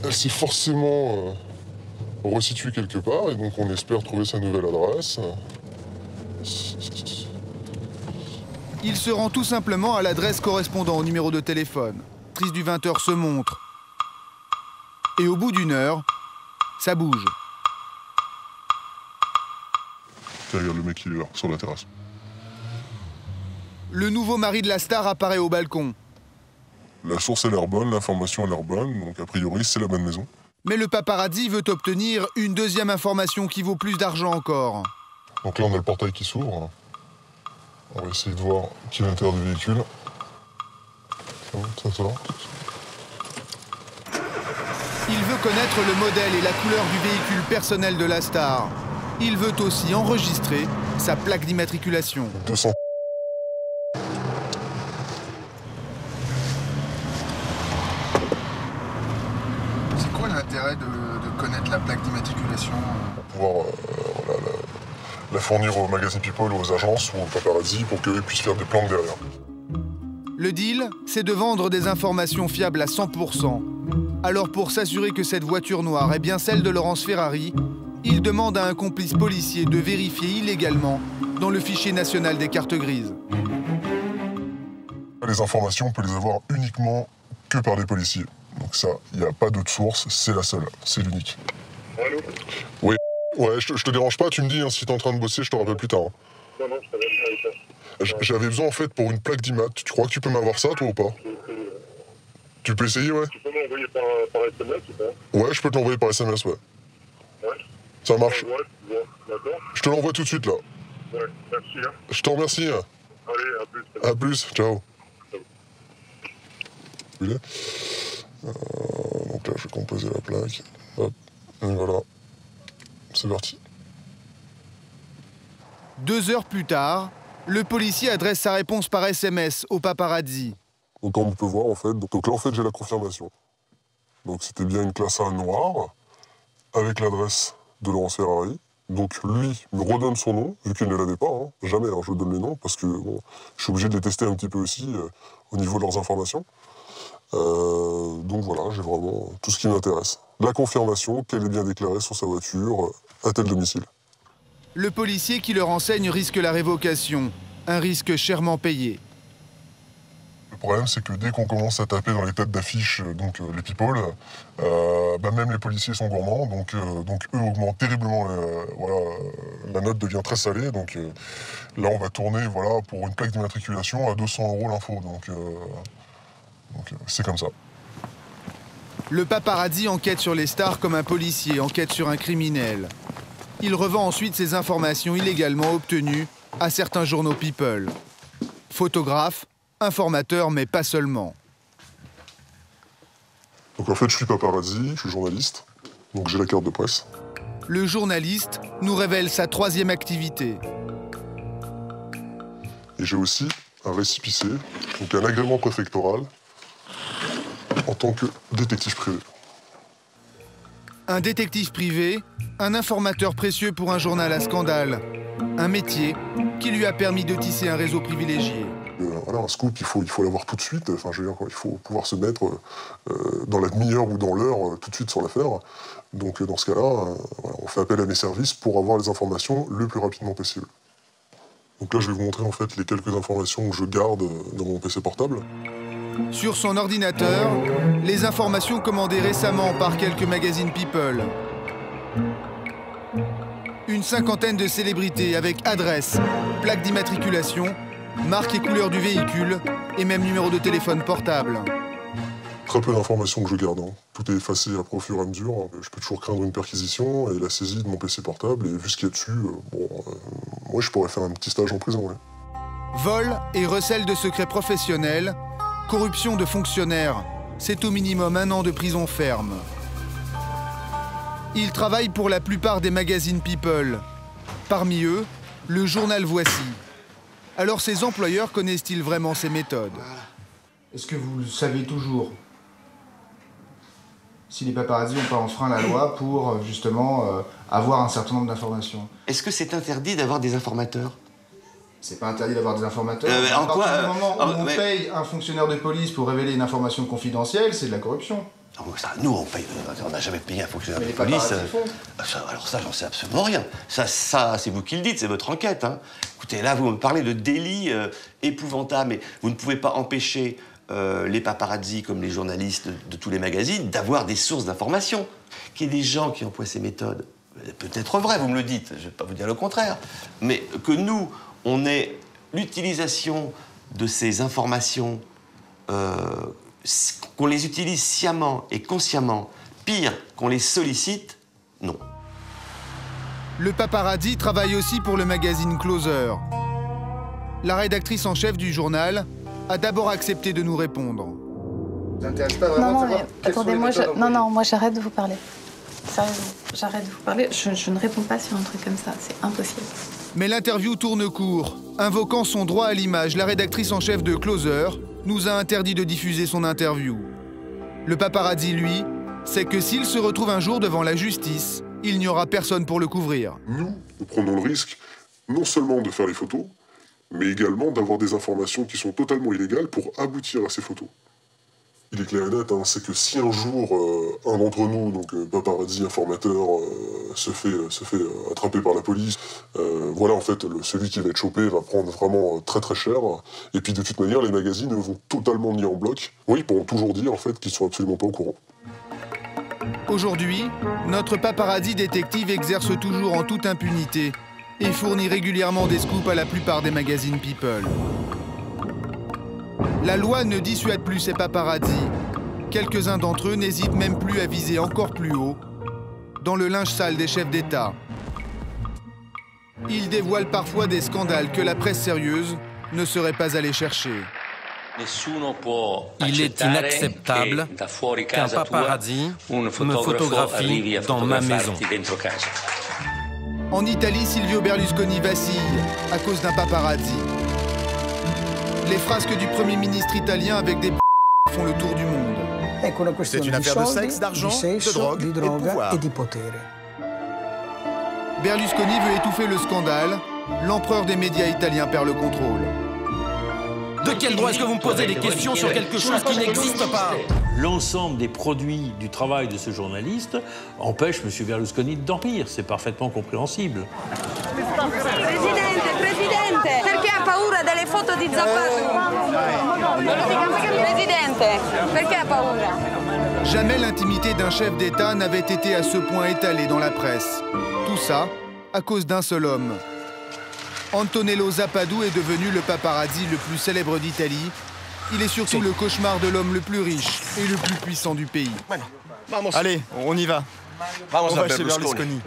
elle s'est forcément resituée quelque part, et donc on espère trouver sa nouvelle adresse. Il se rend tout simplement à l'adresse correspondant au numéro de téléphone. Prise du 20h se montre. Et au bout d'une heure, ça bouge. Tiens, regarde le mec, il est là, sur la terrasse. Le nouveau mari de la star apparaît au balcon. La source a l'air bonne, l'information a l'air bonne, donc a priori, c'est la bonne maison. Mais le paparazzi veut obtenir une deuxième information qui vaut plus d'argent encore. Donc là, on a le portail qui s'ouvre. On va essayer de voir qui est à l'intérieur du véhicule. Ça. Il veut connaître le modèle et la couleur du véhicule personnel de la star. Il veut aussi enregistrer sa plaque d'immatriculation. 200. C'est quoi l'intérêt de connaître la plaque d'immatriculation? Pour pouvoir la fournir aux magazines People, aux agences ou aux paparazzi pour qu'eux puissent faire des planques derrière. Le deal, c'est de vendre des informations fiables à 100%. Alors pour s'assurer que cette voiture noire est bien celle de Laurence Ferrari, il demande à un complice policier de vérifier illégalement dans le fichier national des cartes grises. Les informations, on peut les avoir uniquement que par des policiers. Donc ça, il n'y a pas d'autre source, c'est la seule, c'est l'unique. Allô? Oui. Ouais, je te dérange pas, tu me dis, hein, si t'es en train de bosser, je te rappelle plus tard. Hein. Non, je t'avais avec ça. J'avais besoin en fait pour une plaque d'immat. Tu crois que tu peux m'avoir ça, toi, ou pas? Tu peux essayer, ouais? Tu peux m'envoyer par SMS ou pas? Ouais, je peux te l'envoyer par SMS, ouais. Ouais. Ça marche. Ouais, d'accord. Je te l'envoie tout de suite, là. Ouais, merci. Hein. Je te remercie. Hein. Allez, à plus. À plus, ciao. Donc là, je vais composer la plaque. Hop, et voilà. C'est parti. 2 heures plus tard, le policier adresse sa réponse par SMS au paparazzi. Donc comme on peut voir, en fait, donc là, en fait, j'ai la confirmation. Donc c'était bien une classe A noire, avec l'adresse de Laurence Ferrari. Donc lui me redonne son nom, vu qu'il ne l'avait pas. Hein. Jamais, alors je donne les noms, parce que bon, je suis obligé de les tester un petit peu aussi, au niveau de leurs informations. Donc voilà, j'ai vraiment tout ce qui m'intéresse. La confirmation qu'elle est bien déclarée sur sa voiture, à tel domicile. Le policier qui le renseigne risque la révocation, un risque chèrement payé. Le problème, c'est que dès qu'on commence à taper dans les têtes d'affiche, donc les people, même les policiers sont gourmands, donc eux augmentent terriblement, la note devient très salée, donc là on va tourner pour une plaque d'immatriculation à 200 € l'info, donc c'est comme ça. Le paparazzi enquête sur les stars comme un policier enquête sur un criminel. Il revend ensuite ces informations illégalement obtenues à certains journaux People. Photographes, informateur, mais pas seulement. Donc en fait, je suis paparazzi, je suis journaliste, donc j'ai la carte de presse. Le journaliste nous révèle sa troisième activité. Et j'ai aussi un récépissé, donc un agrément préfectoral, en tant que détective privé. Un détective privé, un informateur précieux pour un journal à scandale. Un métier qui lui a permis de tisser un réseau privilégié. Voilà, un scoop, il faut l'avoir tout de suite. Enfin, je veux dire, il faut pouvoir se mettre dans la demi-heure ou dans l'heure tout de suite sur l'affaire. Donc dans ce cas-là, voilà, on fait appel à mes services pour avoir les informations le plus rapidement possible. Donc là, je vais vous montrer en fait les quelques informations que je garde dans mon PC portable. Sur son ordinateur, les informations commandées récemment par quelques magazines People. Une cinquantaine de célébrités avec adresse, plaque d'immatriculation, marque et couleur du véhicule et même numéro de téléphone portable. Très peu d'informations que je garde. Hein. Tout est effacé au fur et à mesure. Je peux toujours craindre une perquisition et la saisie de mon PC portable. Et vu ce qu'il y a dessus, moi je pourrais faire un petit stage en prison. Ouais. Vol et recel de secrets professionnels, corruption de fonctionnaires, c'est au minimum 1 an de prison ferme. Il travaille pour la plupart des magazines People. Parmi eux, le journal Voici. Alors ces employeurs connaissent-ils vraiment ces méthodes? Est-ce que vous savez toujours si les paparazzis n'ont pas enfreint la loi pour justement avoir un certain nombre d'informations? Est-ce que c'est interdit d'avoir des informateurs? C'est pas interdit d'avoir des informateurs. En quoi, à partir du moment où on paye un fonctionnaire de police pour révéler une information confidentielle, c'est de la corruption. Nous, on n'a jamais payé un fonctionnaire de police. Alors ça, j'en sais absolument rien. Ça c'est vous qui le dites, c'est votre enquête. Hein. Écoutez, là, vous me parlez de délits épouvantables, mais vous ne pouvez pas empêcher les paparazzis, comme les journalistes de tous les magazines, d'avoir des sources d'informations. Qu'il y ait des gens qui emploient ces méthodes, peut-être vrai, vous me le dites, je ne vais pas vous dire le contraire, mais que nous, on ait l'utilisation de ces informations, qu'on les utilise sciemment et consciemment, pire, qu'on les sollicite, non. Le paparazzi travaille aussi pour le magazine Closer. La rédactrice en chef du journal a d'abord accepté de nous répondre. Ça t'intéresse pas vraiment de savoir quelles sont les méthodes employées ? Non, moi j'arrête de vous parler. Sérieusement, j'arrête de vous parler. Je ne réponds pas sur un truc comme ça, c'est impossible. Mais l'interview tourne court. Invoquant son droit à l'image, la rédactrice en chef de Closer nous a interdit de diffuser son interview. Le paparazzi, lui, sait que s'il se retrouve un jour devant la justice, il n'y aura personne pour le couvrir. Nous prenons le risque non seulement de faire les photos, mais également d'avoir des informations qui sont totalement illégales pour aboutir à ces photos. Il est clair et net, hein, c'est que si un jour un d'entre nous, donc paparazzi, informateur, se fait attraper par la police, voilà, en fait, celui qui va être chopé va prendre vraiment très très cher. Et puis de toute manière, les magazines vont totalement nier en bloc. Oui, ils pourront toujours dire en fait qu'ils sont absolument pas au courant. Aujourd'hui, notre paparazzi détective exerce toujours en toute impunité et fournit régulièrement des scoops à la plupart des magazines People. La loi ne dissuade plus ces paparazzis. Quelques-uns d'entre eux n'hésitent même plus à viser encore plus haut, dans le linge sale des chefs d'État. Ils dévoilent parfois des scandales que la presse sérieuse ne serait pas allée chercher. Il est inacceptable qu'un paparazzi me photographie dans ma maison. En Italie, Silvio Berlusconi vacille à cause d'un paparazzi. Les frasques du Premier ministre italien avec des font le tour du monde. C'est une affaire de sexe, d'argent, de drogue et de pouvoir. Berlusconi veut étouffer le scandale. L'empereur des médias italiens perd le contrôle. De quel droit est-ce que vous me posez des questions sur quelque chose qui n'existe pas? L'ensemble des produits du travail de ce journaliste empêche M. Berlusconi de dormir. C'est parfaitement compréhensible. Presidente, perché ha paura delle foto di Zapatero? Presidente, perché ha paura? Jamais l'intimité d'un chef d'État n'avait été à ce point étalée dans la presse. Tout ça à cause d'un seul homme. Antonello Zapadou est devenu le paparazzi le plus célèbre d'Italie. Il est surtout le cauchemar de l'homme le plus riche et le plus puissant du pays. Allez, on y va. On va chez Berlusconi.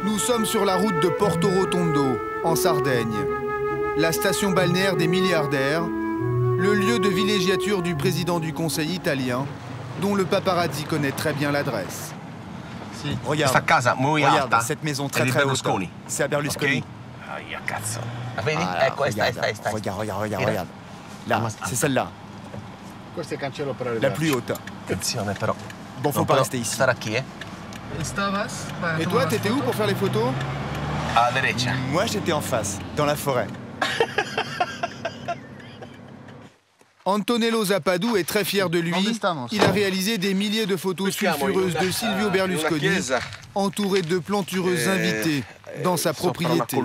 Nous sommes sur la route de Porto Rotondo, en Sardaigne. La station balnéaire des milliardaires, le lieu de villégiature du président du Conseil italien, dont le paparazzi connaît très bien l'adresse. Si. Regarde, cette maison très très haute, c'est à Berlusconi. Regarde. Là, c'est celle-là. La plus haute. Bon, faut pas rester ici. Et toi, t'étais où pour faire les photos? Moi, j'étais en face, dans la forêt. Antonello Zapadou est très fier de lui. Il a réalisé des milliers de photos sulfureuses de Silvio Berlusconi, entouré de plantureuses invités dans sa propriété.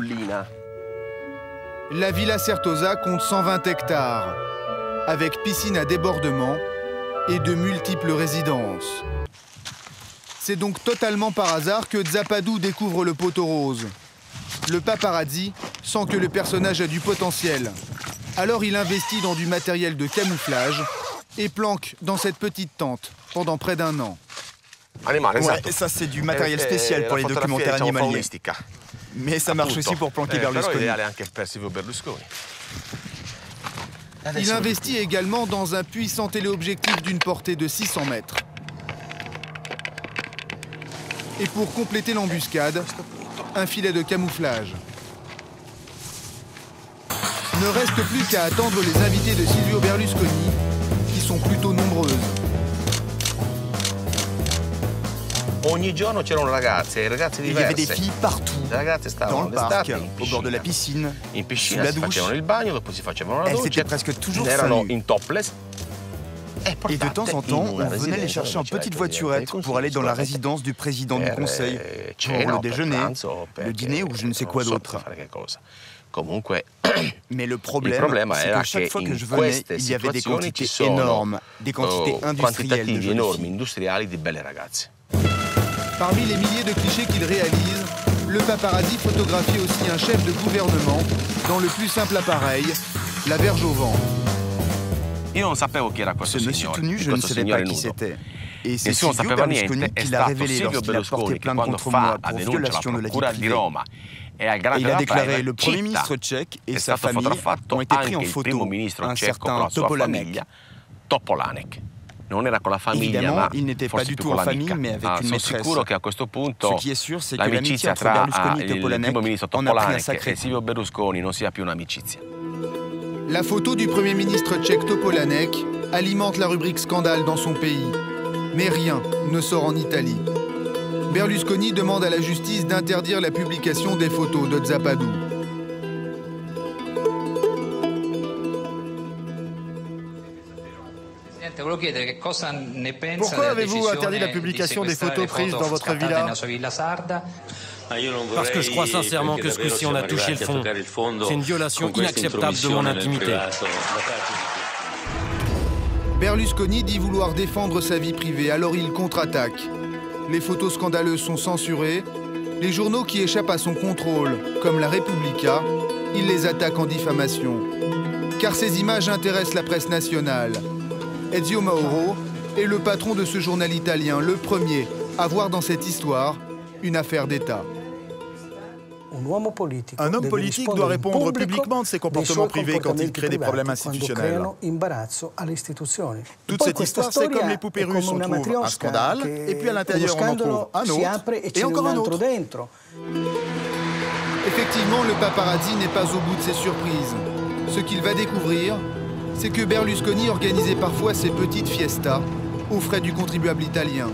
La Villa Certosa compte 120 hectares, avec piscine à débordement et de multiples résidences. C'est donc totalement par hasard que Zapadou découvre le poteau rose. Le paparazzi sent que le personnage a du potentiel. Alors il investit dans du matériel de camouflage et planque dans cette petite tente pendant près d'1 an. Ouais, ça c'est du matériel spécial pour les documentaires animaliers. Mais ça marche aussi pour planquer Berlusconi. Il investit également dans un puissant téléobjectif d'une portée de 600 mètres. Et pour compléter l'embuscade, un filet de camouflage. Ne reste plus qu'à attendre les invités de Silvio Berlusconi, qui sont plutôt nombreuses. Il y avait des filles partout, dans le parc, au bord de la piscine, sous la douche. Elles étaient presque toujours seins nus. Et de temps en temps, on venait les chercher en petite voiturette pour aller dans la résidence du président du conseil, pour le déjeuner, le dîner ou je ne sais quoi d'autre. Mais le problème, c'est que chaque fois que je venais, il y avait des quantités énormes, des quantités industrielles de jeunes filles. Parmi les milliers de clichés qu'il réalise, le paparazzi photographie aussi un chef de gouvernement dans le plus simple appareil, la verge au vent. Ce monsieur tout nu, je ne savais pas qui c'était. Et c'est Silvio Berlusconi qui l'a révélé lorsqu'il a porté plainte contre moi pour violation de la vie privée. Il a déclaré le Premier ministre tchèque et sa famille ont été pris en photo, un certain Topolanek. Évidemment, il n'était pas du tout en famille, mais avec une maîtresse. Ce qui est sûr, c'est que l'amitié entre Berlusconi et Topolanek en a pris un sacré. La photo du Premier ministre tchèque Topolanek alimente la rubrique scandale dans son pays. Mais rien ne sort en Italie. Berlusconi demande à la justice d'interdire la publication des photos de Zapadou. Pourquoi avez-vous interdit la publication des photos prises dans votre villa? Parce que je crois sincèrement que ce coup-ci on a touché le fond. C'est une violation inacceptable de mon intimité. Berlusconi dit vouloir défendre sa vie privée, alors il contre-attaque. Les photos scandaleuses sont censurées. Les journaux qui échappent à son contrôle, comme la Repubblica, il les attaque en diffamation. Car ces images intéressent la presse nationale. Ezio Mauro est le patron de ce journal italien, le premier à voir dans cette histoire une affaire d'État. Un homme politique doit répondre publiquement de ses comportements privés quand il crée des problèmes institutionnels. Toute cette histoire, c'est comme les poupées russes. On trouve un scandale, et puis à l'intérieur, on en trouve un autre, et encore un autre. Effectivement, le paparazzi n'est pas au bout de ses surprises. Ce qu'il va découvrir, c'est que Berlusconi organisait parfois ses petites fiestas aux frais du contribuable italien.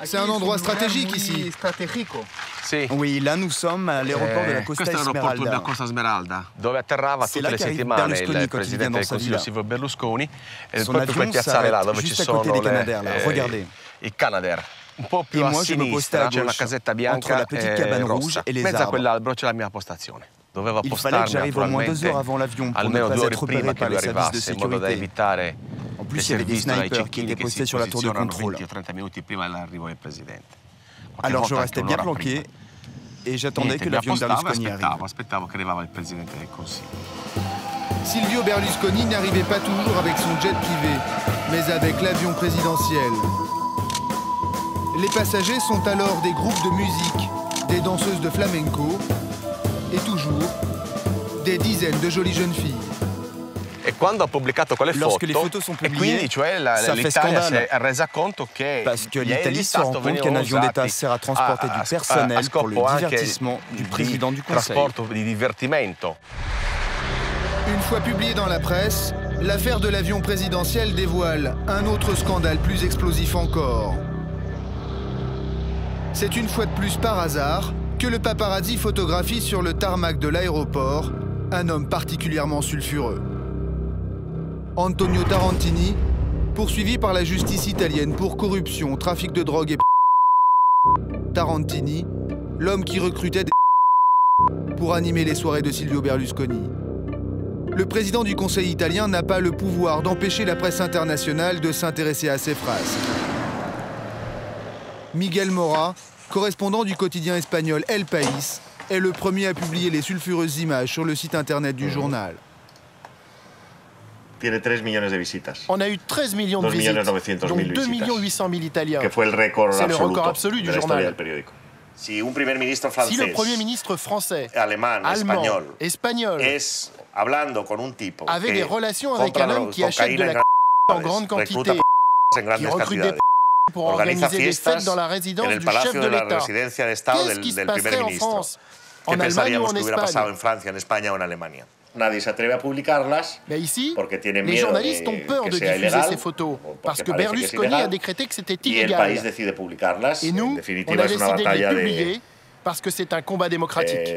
C'est un endroit stratégique ici. Oui, là nous sommes à l'aéroport de la Costa Smeralda. C'est là qu'arrive Berlusconi quand il vient dans sa villa. Son avion s'arrête juste à côté des Canadair, là. Regardez. Et moi, je me postais à gauche, entre la petite cabane rouge et les arbres. Il fallait que j'arrive au moins 2 heures avant l'avion pour ne pas être repéré par les services de sécurité. En plus, il y avait des snipers qui étaient postés sur la tour de contrôle. Alors je restais bien planqué et j'attendais que l'avion de Berlusconi arrive. Silvio Berlusconi n'arrivait pas toujours avec son jet privé, mais avec l'avion présidentiel. Les passagers sont alors des groupes de musique, des danseuses de flamenco et toujours des dizaines de jolies jeunes filles. Lorsque les photos sont publiées, ça fait scandale. Parce que l'Italie se rend compte qu'un avion d'État sert à transporter du personnel pour le divertissement du président du Conseil. Une fois publiée dans la presse, l'affaire de l'avion présidentiel dévoile un autre scandale plus explosif encore. C'est une fois de plus par hasard que le paparazzi photographie sur le tarmac de l'aéroport un homme particulièrement sulfureux. Antonio Tarantini, poursuivi par la justice italienne pour corruption, trafic de drogue et Tarantini, l'homme qui recrutait des pour animer les soirées de Silvio Berlusconi. Le président du Conseil italien n'a pas le pouvoir d'empêcher la presse internationale de s'intéresser à ces phrases. Miguel Mora, correspondant du quotidien espagnol El País, est le premier à publier les sulfureuses images sur le site internet du journal. On a eu 13 millions de visites, dont 2 800 000 Italiens. C'est le record absolu du journal. Si le Premier ministre français, allemand, espagnol, avait des relations avec un homme qui achète de la en grande quantité, qui recrute des pour organiser des fêtes dans la résidence du chef de l'État, qu'est-ce qui se passerait en France, en Allemagne ou en Espagne? Mais ici, les journalistes ont peur de diffuser ces photos, parce que Berlusconi a décrété que c'était illégal. Et nous, on a décidé de les publier, parce que c'est un combat démocratique.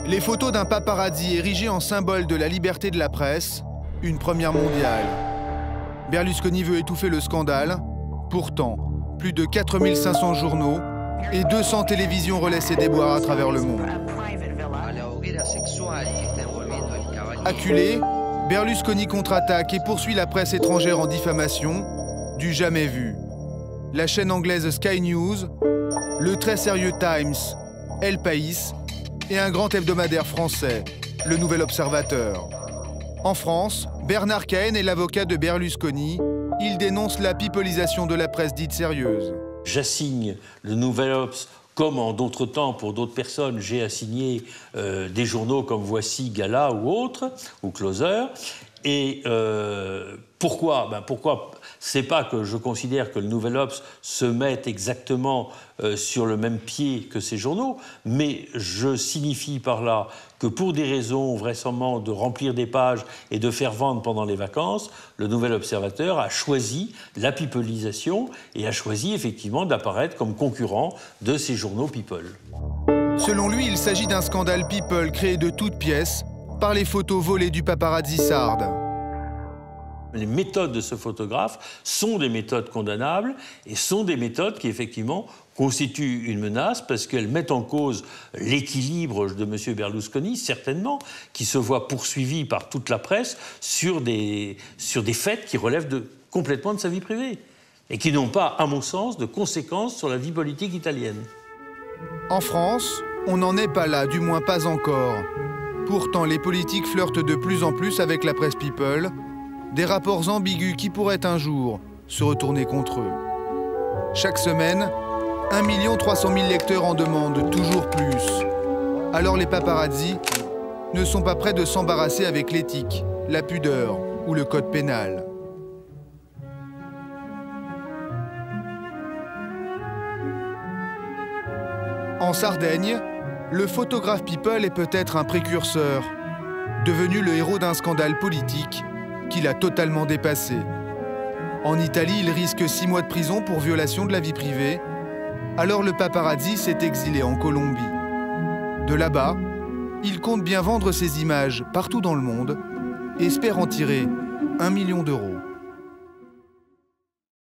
Les photos d'un paparazzi érigé en symbole de la liberté de la presse, une première mondiale. Berlusconi veut étouffer le scandale. Pourtant, plus de 4500 journaux et 200 télévisions relaient ses déboires à travers le monde. Acculé, Berlusconi contre-attaque et poursuit la presse étrangère en diffamation, du jamais vu. La chaîne anglaise Sky News, le très sérieux Times, El País et un grand hebdomadaire français, le Nouvel Observateur. En France, Bernard Cahen est l'avocat de Berlusconi. Il dénonce la pipolisation de la presse dite sérieuse. J'assigne le Nouvel Obs, comme en d'autres temps, pour d'autres personnes, j'ai assigné des journaux comme Voici, Gala ou autres, ou Closer. Et pourquoi pourquoi c'est pas que je considère que le Nouvel Obs se mette exactement sur le même pied que ces journaux, mais je signifie par là que pour des raisons vraisemblablement de remplir des pages et de faire vendre pendant les vacances, le Nouvel Observateur a choisi la pipolisation et a choisi effectivement d'apparaître comme concurrent de ces journaux People. Selon lui, il s'agit d'un scandale People créé de toutes pièces par les photos volées du paparazzi sarde. Les méthodes de ce photographe sont des méthodes condamnables et sont des méthodes qui, effectivement, constituent une menace parce qu'elles mettent en cause l'équilibre de M. Berlusconi, certainement, qui se voit poursuivi par toute la presse sur des faits qui relèvent complètement de sa vie privée et qui n'ont pas, à mon sens, de conséquences sur la vie politique italienne. En France, on n'en est pas là, du moins pas encore. Pourtant, les politiques flirtent de plus en plus avec la presse People, des rapports ambigus qui pourraient un jour se retourner contre eux. Chaque semaine, 1 300 000 lecteurs en demandent toujours plus. Alors les paparazzis ne sont pas prêts de s'embarrasser avec l'éthique, la pudeur ou le code pénal. En Sardaigne, le photographe People est peut-être un précurseur, devenu le héros d'un scandale politique qu'il a totalement dépassé. En Italie, il risque 6 mois de prison pour violation de la vie privée. Alors le paparazzi s'est exilé en Colombie. De là-bas, il compte bien vendre ses images partout dans le monde et espère en tirer 1 million d'euros.